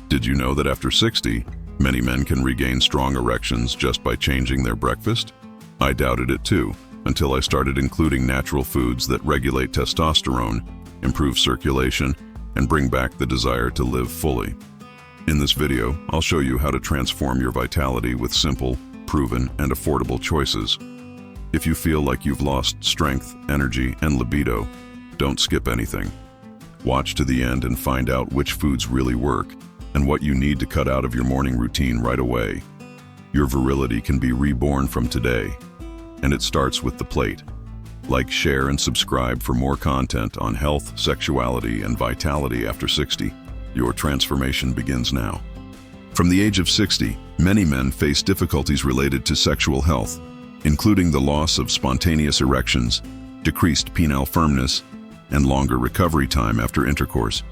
Did you know that after 60, many men can regain strong erections just by changing their breakfast? I doubted it too, until I started including natural foods that regulate testosterone, improve circulation, and bring back the desire to live fully. In this video, I'll show you how to transform your vitality with simple, proven, and affordable choices. If you feel like you've lost strength, energy, and libido, don't skip anything. Watch to the end and find out which foods really work and what you need to cut out of your morning routine right away. Your virility can be reborn from today, and it starts with the plate. Like, share, and subscribe for more content on health, sexuality, and vitality after 60. Your transformation begins now. From the age of 60, many men face difficulties related to sexual health, including the loss of spontaneous erections, decreased penile firmness, and longer recovery time after intercourse.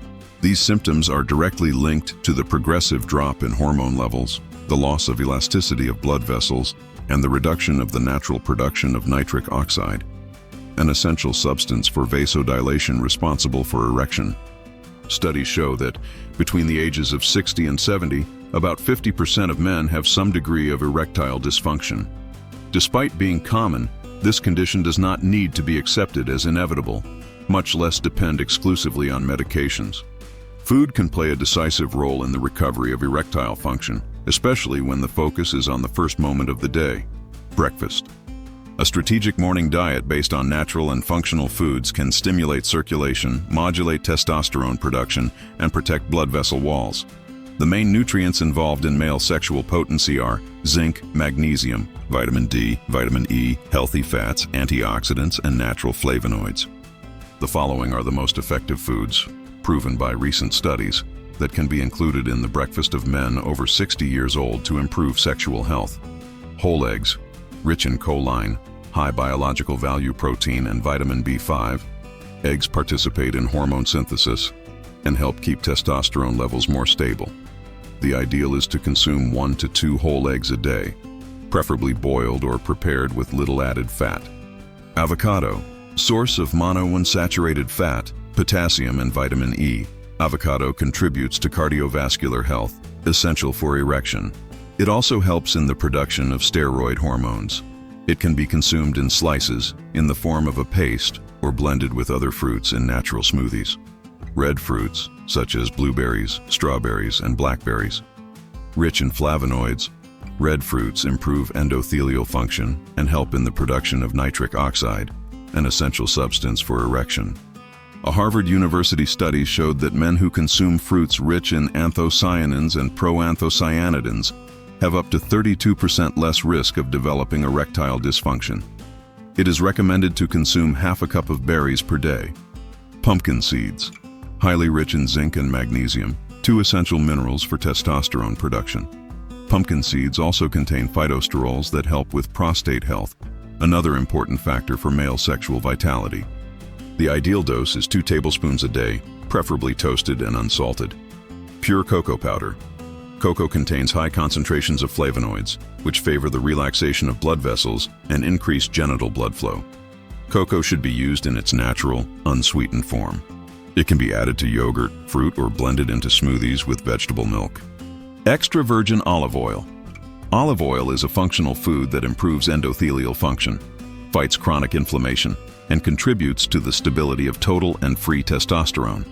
These symptoms are directly linked to the progressive drop in hormone levels, the loss of elasticity of blood vessels, and the reduction of the natural production of nitric oxide, an essential substance for vasodilation responsible for erection. Studies show that between the ages of 60 and 70, about 50% of men have some degree of erectile dysfunction. Despite being common, this condition does not need to be accepted as inevitable, much less depend exclusively on medications. Food can play a decisive role in the recovery of erectile function, especially when the focus is on the first moment of the day, breakfast. A strategic morning diet based on natural and functional foods can stimulate circulation, modulate testosterone production, and protect blood vessel walls. The main nutrients involved in male sexual potency are zinc, magnesium, vitamin D, vitamin E, healthy fats, antioxidants, and natural flavonoids. The following are the most effective foods, proven by recent studies, that can be included in the breakfast of men over 60 years old to improve sexual health. Whole eggs, rich in choline, high biological value protein, and vitamin B5. Eggs participate in hormone synthesis and help keep testosterone levels more stable. The ideal is to consume 1 to 2 whole eggs a day, preferably boiled or prepared with little added fat. Avocado, source of monounsaturated fat, potassium, and vitamin E. Avocado contributes to cardiovascular health, essential for erection. It also helps in the production of steroid hormones. It can be consumed in slices, in the form of a paste, or blended with other fruits in natural smoothies. Red fruits, such as blueberries, strawberries, and blackberries. Rich in flavonoids, red fruits improve endothelial function and help in the production of nitric oxide, an essential substance for erection. A Harvard University study showed that men who consume fruits rich in anthocyanins and proanthocyanidins have up to 32% less risk of developing erectile dysfunction. It is recommended to consume half a cup of berries per day. Pumpkin seeds, highly rich in zinc and magnesium, 2 essential minerals for testosterone production. Pumpkin seeds also contain phytosterols that help with prostate health, another important factor for male sexual vitality. The ideal dose is 2 tablespoons a day, preferably toasted and unsalted. Pure cocoa powder. Cocoa contains high concentrations of flavonoids, which favor the relaxation of blood vessels and increase genital blood flow. Cocoa should be used in its natural, unsweetened form. It can be added to yogurt, fruit, or blended into smoothies with vegetable milk. Extra virgin olive oil. Olive oil is a functional food that improves endothelial function, fights chronic inflammation, and contributes to the stability of total and free testosterone.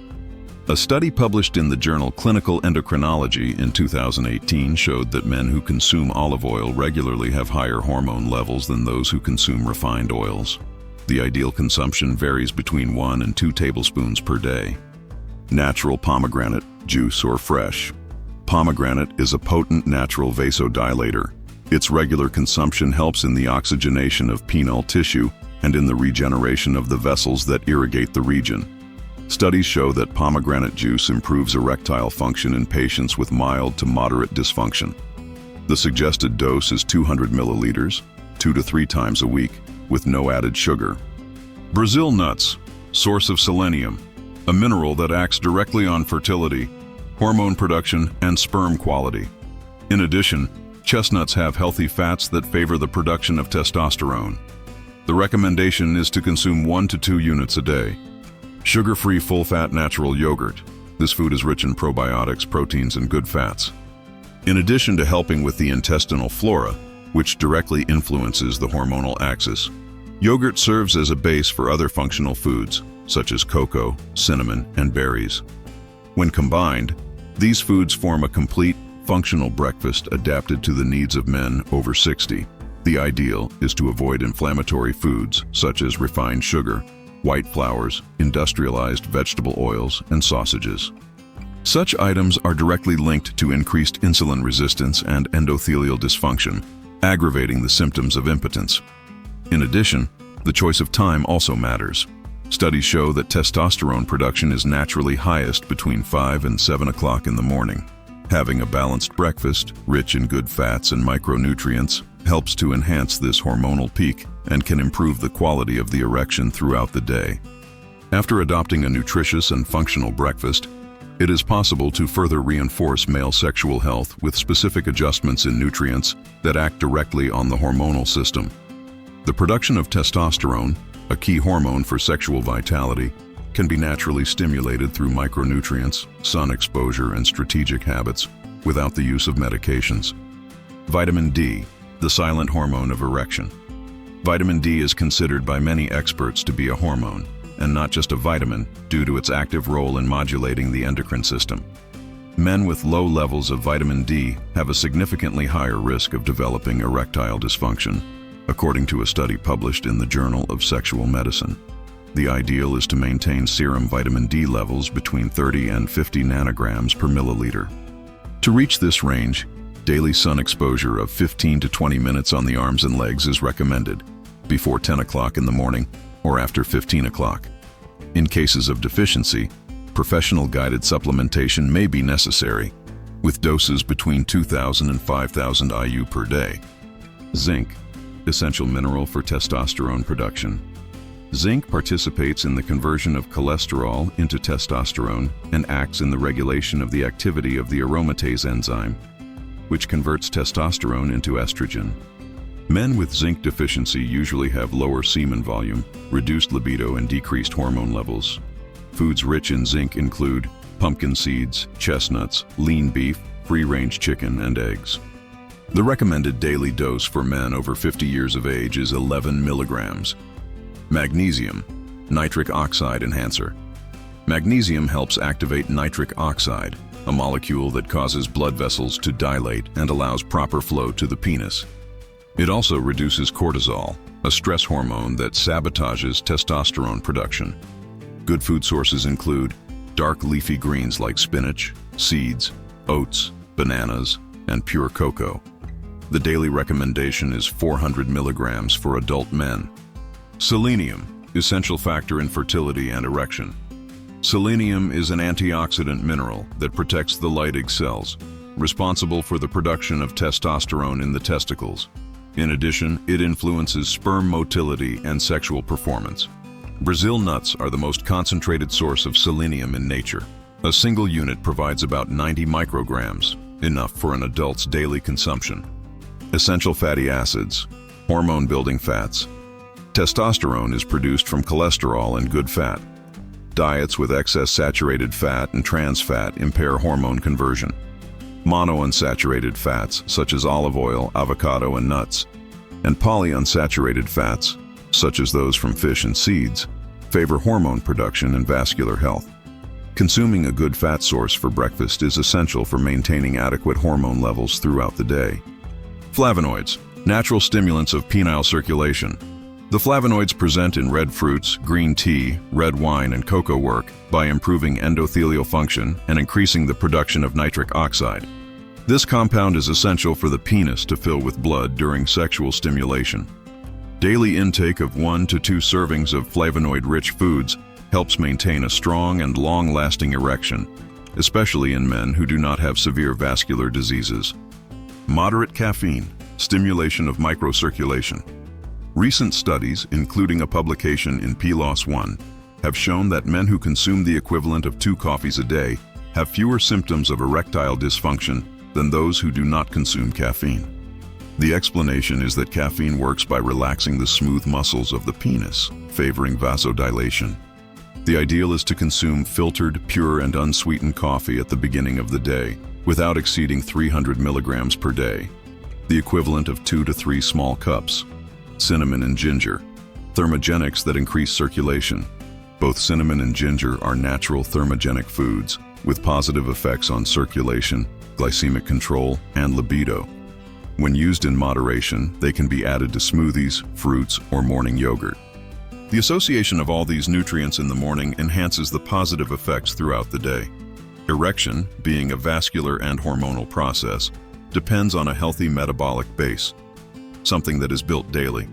A study published in the journal Clinical Endocrinology in 2018 showed that men who consume olive oil regularly have higher hormone levels than those who consume refined oils. The ideal consumption varies between 1 and 2 tablespoons per day. Natural pomegranate, juice or fresh. Pomegranate is a potent natural vasodilator. Its regular consumption helps in the oxygenation of penile tissue and in the regeneration of the vessels that irrigate the region. Studies show that pomegranate juice improves erectile function in patients with mild to moderate dysfunction. The suggested dose is 200 milliliters, 2 to 3 times a week, with no added sugar. Brazil nuts, source of selenium, a mineral that acts directly on fertility, hormone production, and sperm quality. In addition, chestnuts have healthy fats that favor the production of testosterone. The recommendation is to consume 1 to 2 units a day. Sugar-free full-fat natural yogurt. This food is rich in probiotics, proteins, and good fats. In addition to helping with the intestinal flora, which directly influences the hormonal axis, yogurt serves as a base for other functional foods, such as cocoa, cinnamon, and berries. When combined, these foods form a complete, functional breakfast adapted to the needs of men over 60. The ideal is to avoid inflammatory foods such as refined sugar, white flours, industrialized vegetable oils, and sausages. Such items are directly linked to increased insulin resistance and endothelial dysfunction, aggravating the symptoms of impotence. In addition, the choice of time also matters. Studies show that testosterone production is naturally highest between 5 and 7 o'clock in the morning. Having a balanced breakfast, rich in good fats and micronutrients, helps to enhance this hormonal peak and can improve the quality of the erection throughout the day. After adopting a nutritious and functional breakfast, it is possible to further reinforce male sexual health with specific adjustments in nutrients that act directly on the hormonal system. The production of testosterone, a key hormone for sexual vitality, can be naturally stimulated through micronutrients, sun exposure, and strategic habits without the use of medications. Vitamin D, the silent hormone of erection. Vitamin D is considered by many experts to be a hormone, and not just a vitamin, due to its active role in modulating the endocrine system. Men with low levels of vitamin D have a significantly higher risk of developing erectile dysfunction, according to a study published in the Journal of Sexual Medicine. The ideal is to maintain serum vitamin D levels between 30 and 50 nanograms per milliliter. To reach this range, daily sun exposure of 15 to 20 minutes on the arms and legs is recommended, before 10 o'clock in the morning or after 15 o'clock. In cases of deficiency, professional guided supplementation may be necessary, with doses between 2,000 and 5,000 IU per day. Zinc, essential mineral for testosterone production. Zinc participates in the conversion of cholesterol into testosterone and acts in the regulation of the activity of the aromatase enzyme, which converts testosterone into estrogen. Men with zinc deficiency usually have lower semen volume, reduced libido, and decreased hormone levels. Foods rich in zinc include pumpkin seeds, chestnuts, lean beef, free-range chicken, and eggs. The recommended daily dose for men over 50 years of age is 11 milligrams. Magnesium, nitric oxide enhancer. Magnesium helps activate nitric oxide, a molecule that causes blood vessels to dilate and allows proper flow to the penis. It also reduces cortisol, a stress hormone that sabotages testosterone production. Good food sources include dark leafy greens like spinach, seeds, oats, bananas, and pure cocoa. The daily recommendation is 400 milligrams for adult men. Selenium, essential factor in fertility and erection. Selenium is an antioxidant mineral that protects the Leydig cells, responsible for the production of testosterone in the testicles. In addition, it influences sperm motility and sexual performance. Brazil nuts are the most concentrated source of selenium in nature. A single unit provides about 90 micrograms, enough for an adult's daily consumption. Essential fatty acids, hormone-building fats. Testosterone is produced from cholesterol and good fat. Diets with excess saturated fat and trans fat impair hormone conversion. Monounsaturated fats, such as olive oil, avocado, and nuts, and polyunsaturated fats, such as those from fish and seeds, favor hormone production and vascular health. Consuming a good fat source for breakfast is essential for maintaining adequate hormone levels throughout the day. Flavonoids, natural stimulants of penile circulation. The flavonoids present in red fruits, green tea, red wine, and cocoa work by improving endothelial function and increasing the production of nitric oxide. This compound is essential for the penis to fill with blood during sexual stimulation. Daily intake of 1 to 2 servings of flavonoid-rich foods helps maintain a strong and long-lasting erection, especially in men who do not have severe vascular diseases. Moderate caffeine, stimulation of microcirculation. Recent studies, including a publication in PLOS One, have shown that men who consume the equivalent of 2 coffees a day have fewer symptoms of erectile dysfunction than those who do not consume caffeine. The explanation is that caffeine works by relaxing the smooth muscles of the penis, favoring vasodilation. The ideal is to consume filtered, pure, and unsweetened coffee at the beginning of the day, without exceeding 300 milligrams per day, the equivalent of 2 to 3 small cups. Cinnamon and ginger, thermogenics that increase circulation. Both cinnamon and ginger are natural thermogenic foods with positive effects on circulation, glycemic control, and libido. When used in moderation, they can be added to smoothies, fruits, or morning yogurt. The association of all these nutrients in the morning enhances the positive effects throughout the day. Erection, being a vascular and hormonal process, depends on a healthy metabolic base, something that is built daily.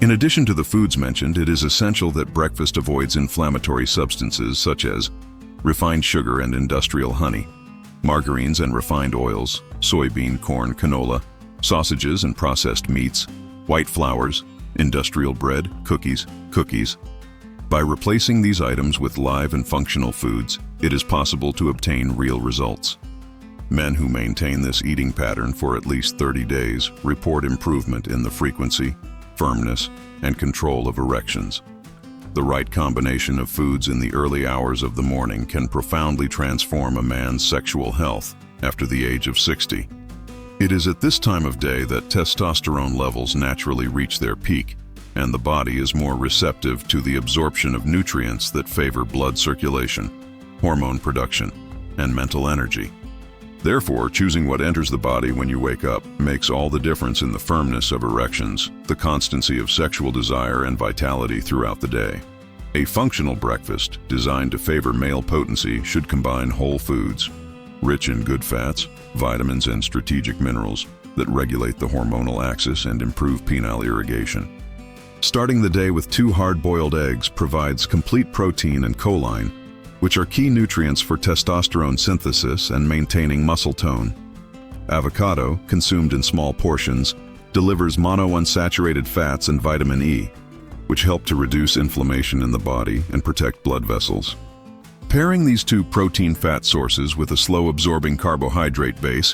In addition to the foods mentioned, it is essential that breakfast avoids inflammatory substances such as refined sugar and industrial honey, margarines and refined oils, soybean, corn, canola, sausages and processed meats, white flours, industrial bread, cookies. By replacing these items with live and functional foods, it is possible to obtain real results. Men who maintain this eating pattern for at least 30 days report improvement in the frequency, firmness, and control of erections. The right combination of foods in the early hours of the morning can profoundly transform a man's sexual health after the age of 60. It is at this time of day that testosterone levels naturally reach their peak, and the body is more receptive to the absorption of nutrients that favor blood circulation, hormone production, and mental energy. Therefore, choosing what enters the body when you wake up makes all the difference in the firmness of erections, the constancy of sexual desire, and vitality throughout the day. A functional breakfast designed to favor male potency should combine whole foods, rich in good fats, vitamins, and strategic minerals that regulate the hormonal axis and improve penile irrigation. Starting the day with 2 hard-boiled eggs provides complete protein and choline, which are key nutrients for testosterone synthesis and maintaining muscle tone. Avocado, consumed in small portions, delivers monounsaturated fats and vitamin E, which help to reduce inflammation in the body and protect blood vessels. Pairing these 2 protein fat sources with a slow-absorbing carbohydrate base,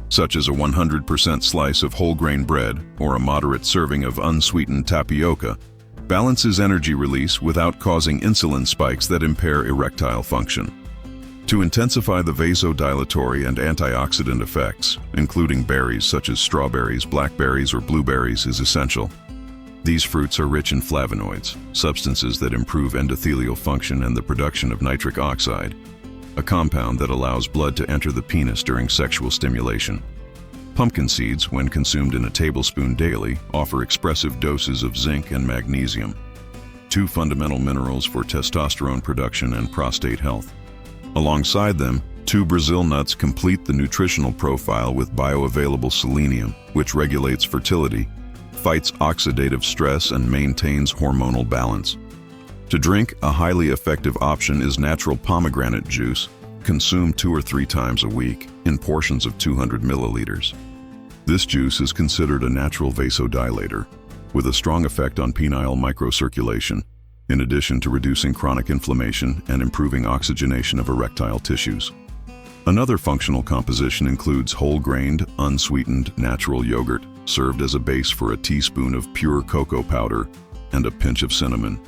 such as a 100% slice of whole grain bread or a moderate serving of unsweetened tapioca, balances energy release without causing insulin spikes that impair erectile function. To intensify the vasodilatory and antioxidant effects, including berries such as strawberries, blackberries, or blueberries, is essential. These fruits are rich in flavonoids, substances that improve endothelial function and the production of nitric oxide, a compound that allows blood to enter the penis during sexual stimulation. Pumpkin seeds, when consumed in a tablespoon daily, offer expressive doses of zinc and magnesium, 2 fundamental minerals for testosterone production and prostate health. Alongside them, 2 Brazil nuts complete the nutritional profile with bioavailable selenium, which regulates fertility, fights oxidative stress, and maintains hormonal balance. To drink, a highly effective option is natural pomegranate juice, consumed 2 or 3 times a week in portions of 200 milliliters. This juice is considered a natural vasodilator, with a strong effect on penile microcirculation, in addition to reducing chronic inflammation and improving oxygenation of erectile tissues. Another functional composition includes whole-grained, unsweetened natural yogurt, served as a base for a teaspoon of pure cocoa powder and a pinch of cinnamon.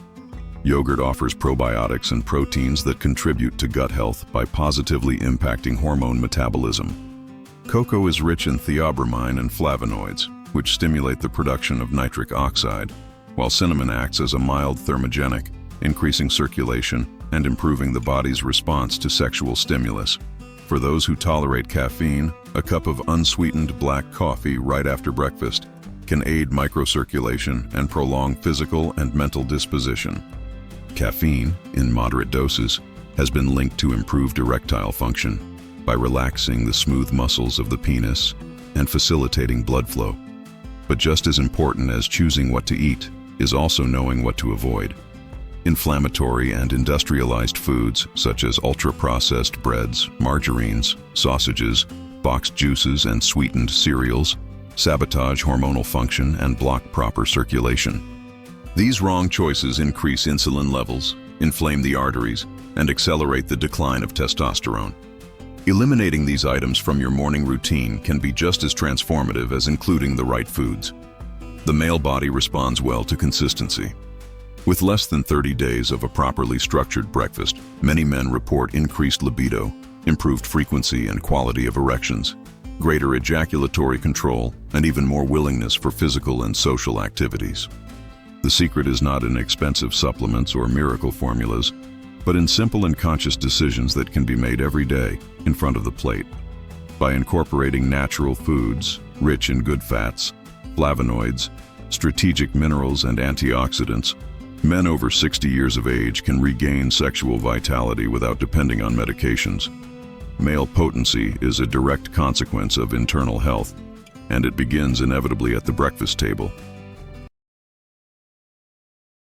Yogurt offers probiotics and proteins that contribute to gut health by positively impacting hormone metabolism. Cocoa is rich in theobromine and flavonoids, which stimulate the production of nitric oxide, while cinnamon acts as a mild thermogenic, increasing circulation and improving the body's response to sexual stimulus. For those who tolerate caffeine, a cup of unsweetened black coffee right after breakfast can aid microcirculation and prolong physical and mental disposition. Caffeine, in moderate doses, has been linked to improved erectile function by relaxing the smooth muscles of the penis and facilitating blood flow. But just as important as choosing what to eat is also knowing what to avoid. Inflammatory and industrialized foods such as ultra-processed breads, margarines, sausages, boxed juices, and sweetened cereals sabotage hormonal function and block proper circulation. These wrong choices increase insulin levels, inflame the arteries, and accelerate the decline of testosterone. Eliminating these items from your morning routine can be just as transformative as including the right foods. The male body responds well to consistency. With less than 30 days of a properly structured breakfast, many men report increased libido, improved frequency and quality of erections, greater ejaculatory control, and even more willingness for physical and social activities. The secret is not in expensive supplements or miracle formulas, but in simple and conscious decisions that can be made every day in front of the plate. By incorporating natural foods, rich in good fats, flavonoids, strategic minerals, and antioxidants, men over 60 years of age can regain sexual vitality without depending on medications. Male potency is a direct consequence of internal health, and it begins inevitably at the breakfast table.